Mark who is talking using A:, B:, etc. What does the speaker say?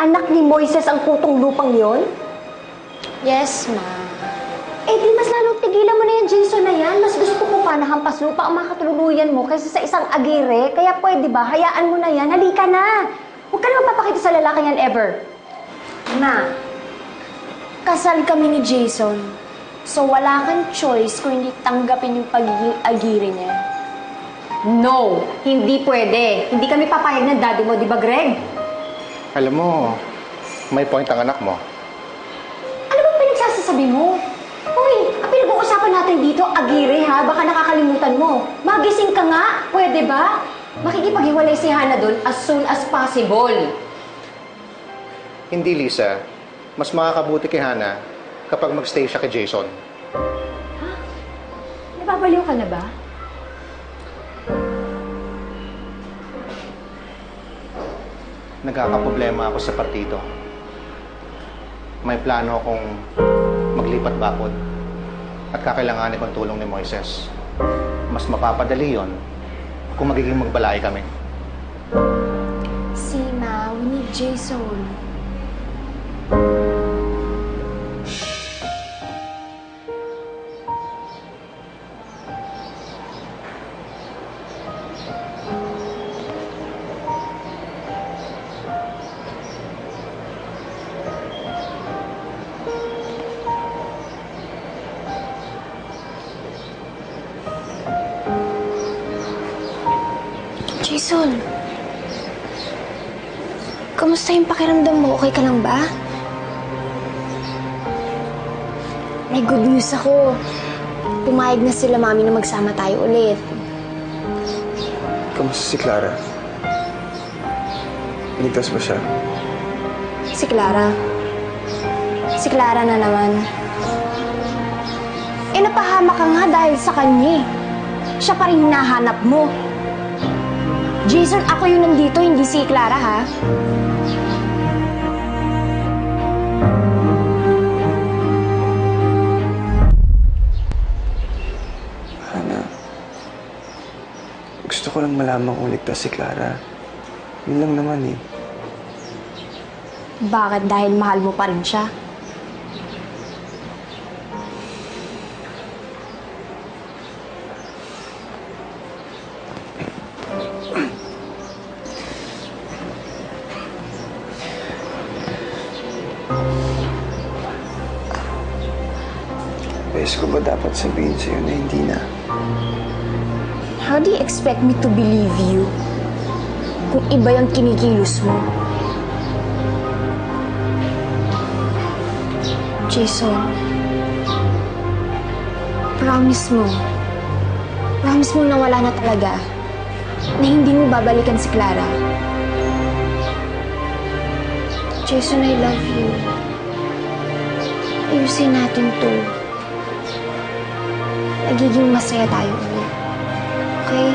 A: anak ni Moises ang putong lupang yon?
B: Yes, ma.
A: Eh di mas lalong tigilan mo na yan, Jason na yan. Mas gusto ko pa na hampas lupa ang mga katuluyan mo kaysa sa isang agire. Kaya pwede ba, hayaan mo na yan. Halika na. Huwag ka na magpapakita sa lalaki yan ever.
B: Ma, kasal kami ni Jason. So wala kang choice kung hindi tanggapin yung pagiging agiri niya.
A: No, hindi pwede. Hindi kami papayag ng daddy mo, di ba, Greg?
C: Alam mo, may point ang anak mo.
A: Ano bang pinagsasasabi mo? Uy, ang pinag-uusapan natin dito, agire ha, baka nakakalimutan mo. Magising ka nga, pwede ba? Makikipaghiwalay si Hannah doon as soon as possible.
C: Hindi, Lisa. Mas makakabuti kay Hannah kapag magstay siya kay Jason.
A: Ha? Nababaliw ka na ba?
C: Nagkakaproblema ako sa partido. May plano akong maglipat bakod at kakailanganin kong tulong ni Moises. Mas mapapadali yon kung magiging magbalay kami.
B: Si Ma, we need Jason. Jason, kamusta yung pakiramdam mo? Okay ka lang ba? May good news ako. Pumayag na sila mami na magsama tayo ulit.
D: Kamusta si Clara? Ligtas ba siya?
B: Si Clara. Si Clara na naman. Eh, napahama ka nga dahil sa kanya. Siya pa rin hinahanap mo. Jason, ako yung nandito, hindi si Clara, ha?
D: Hannah, gusto ko lang malaman kung ligtas si Clara. Yun lang naman eh.
B: Bakit? Dahil mahal mo pa rin siya?
D: Bes ko ba dapat sabihin sa'yo na hindi na?
B: How do you expect me to believe you kung iba yung kinikilos mo? Jason, promise mo na wala na talaga, na hindi mo babalikan si Clara. Jason, I love you. Ayusin natin to. Nagiging masaya tayo ulit. Okay?